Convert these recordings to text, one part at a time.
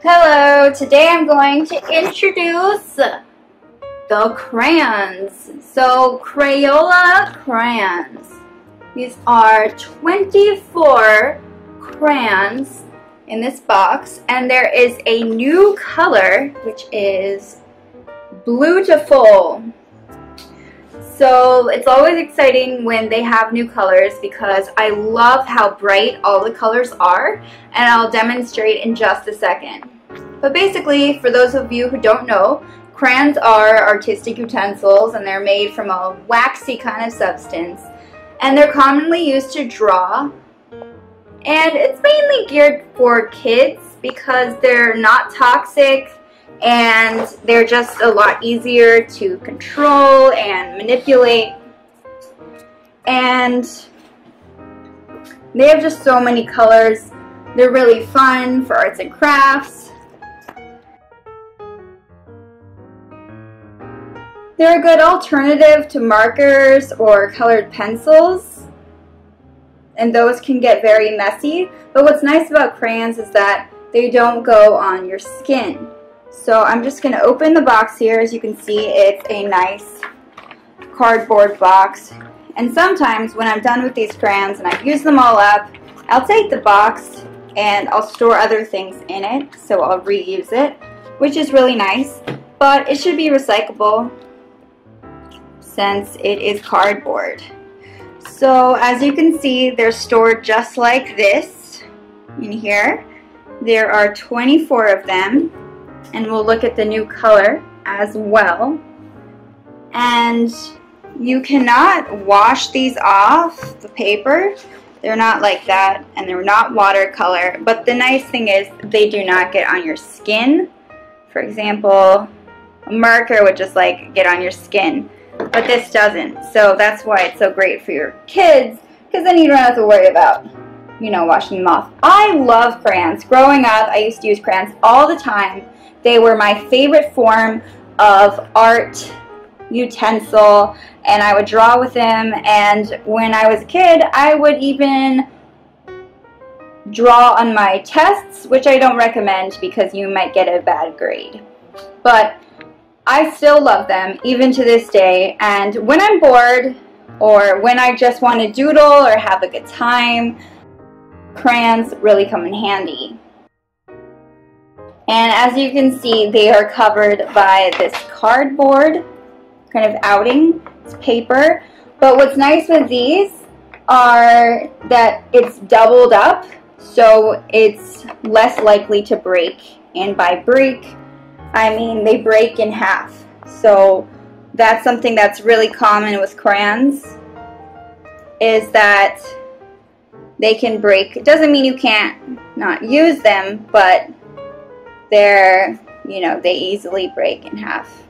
Hello, today I'm going to introduce the crayons. So, Crayola Crayons. These are 24 crayons in this box, and there is a new color, which is Bluetiful. So it's always exciting when they have new colors because I love how bright all the colors are, and I'll demonstrate in just a second. But basically, for those of you who don't know, crayons are artistic utensils and they're made from a waxy kind of substance, and they're commonly used to draw, and it's mainly geared for kids because they're not toxic and they're just a lot easier to control and manipulate, and they have just so many colors. They're really fun for arts and crafts. They're a good alternative to markers or colored pencils, and those can get very messy, but what's nice about crayons is that they don't go on your skin. So I'm just going to open the box here. As you can see, it's a nice cardboard box. And sometimes when I'm done with these crayons and I've used them all up, I'll take the box and I'll store other things in it. So I'll reuse it, which is really nice. But it should be recyclable since it is cardboard. So as you can see, they're stored just like this in here. There are 24 of them. And we'll look at the new color as well. And you cannot wash these off the paper. They're not like that, and they're not watercolor. But the nice thing is they do not get on your skin. For example, a marker would just like get on your skin, but this doesn't. So that's why it's so great for your kids, because then you don't have to worry about, you know, washing them off. I love crayons. Growing up, I used to use crayons all the time. They were my favorite form of art utensil, and I would draw with them, and when I was a kid I would even draw on my tests, which I don't recommend because you might get a bad grade. But I still love them even to this day, and when I'm bored or when I just want to doodle or have a good time, crayons really come in handy. And as you can see, they are covered by this cardboard kind of outing. It's paper. But what's nice with these are that it's doubled up, so it's less likely to break. And by break, I mean they break in half. So that's something that's really common with crayons, is that they can break. It doesn't mean you can't not use them, but they easily break in half.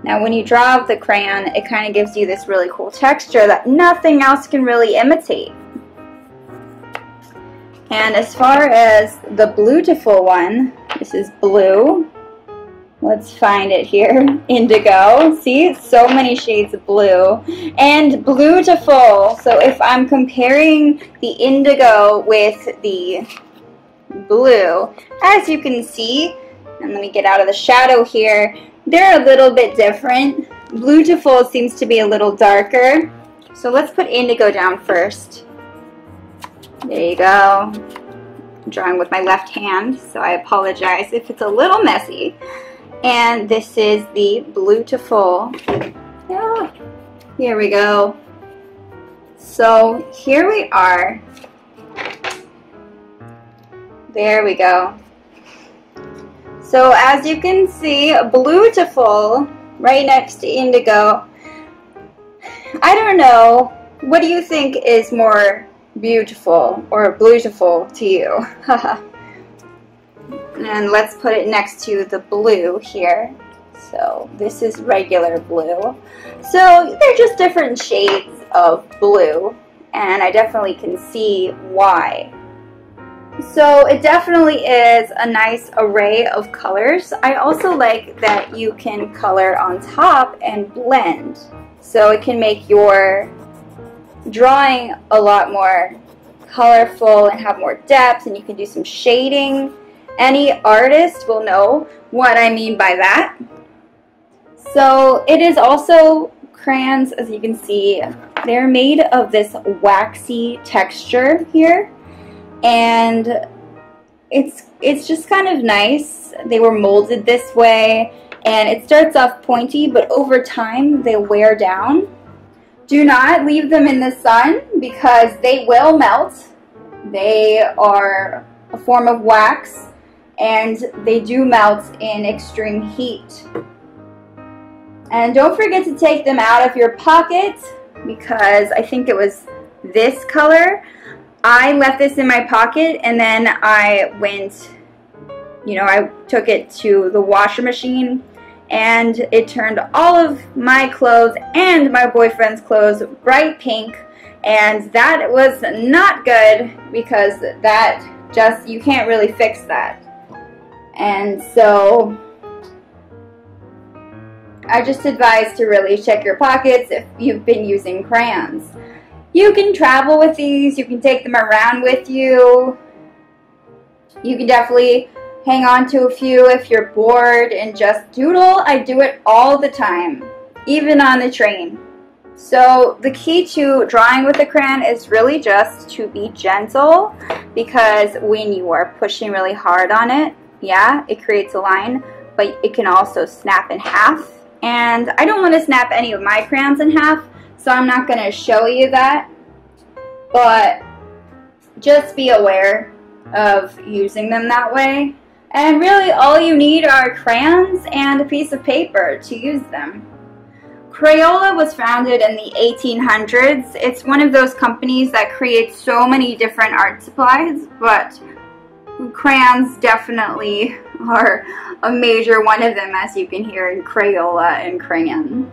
Now when you draw with the crayon, it kind of gives you this really cool texture that nothing else can really imitate. And as far as the Bluetiful one, this is blue. Let's find it here. Indigo. See, so many shades of blue. And Bluetiful. So if I'm comparing the indigo with the blue, as you can see, and let me get out of the shadow here, they're a little bit different. Bluetiful seems to be a little darker. So let's put indigo down first. There you go. I'm drawing with my left hand, so I apologize if it's a little messy. And this is the Bluetiful. Yeah, here we go. So here we are. There we go. So as you can see, Bluetiful right next to indigo. I don't know, what do you think is more beautiful or Bluetiful to you? And let's put it next to the blue here. So this is regular blue. So they're just different shades of blue, and I definitely can see why. So it definitely is a nice array of colors. I also like that you can color on top and blend. So it can make your drawing a lot more colorful and have more depth, and you can do some shading. Any artist will know what I mean by that. So it is also crayons, as you can see. They're made of this waxy texture here, and it's just kind of nice. They were molded this way, and it starts off pointy, but over time they wear down. Do not leave them in the sun because they will melt. They are a form of wax, and they do melt in extreme heat. And don't forget to take them out of your pocket, because I think it was this color. I left this in my pocket, and then I went, I took it to the washer machine, and it turned all of my clothes and my boyfriend's clothes bright pink, and that was not good, because that you can't really fix that. And so I just advise to really check your pockets if you've been using crayons. You can travel with these, you can take them around with you. You can definitely hang on to a few if you're bored and just doodle. I do it all the time, even on the train. So the key to drawing with a crayon is really just to be gentle, because when you are pushing really hard on it, yeah, it creates a line, but it can also snap in half. And I don't want to snap any of my crayons in half, so I'm not going to show you that. But just be aware of using them that way. And really all you need are crayons and a piece of paper to use them. Crayola was founded in the 1800s. It's one of those companies that creates so many different art supplies, but crayons definitely are a major one of them, as you can hear in Crayola and Crayon.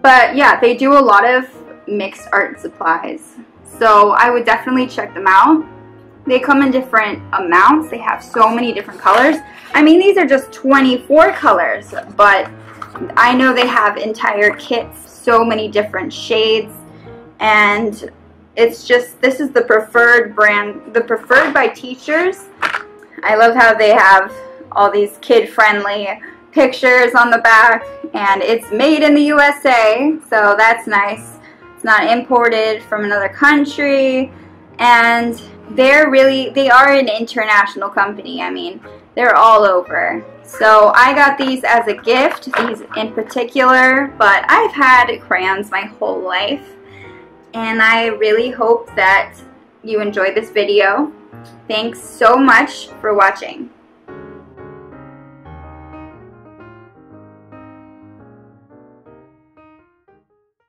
But yeah, they do a lot of mixed art supplies, so I would definitely check them out. They come in different amounts. They have so many different colors. I mean, these are just 24 colors, but I know they have entire kits, so many different shades, and it's just, this is the preferred brand, the preferred by teachers. I love how they have all these kid-friendly pictures on the back, and it's made in the USA, so that's nice. It's not imported from another country, and they are an international company. I mean, they're all over. So I got these as a gift, these in particular, but I've had crayons my whole life, and I really hope that you enjoyed this video. Thanks so much for watching.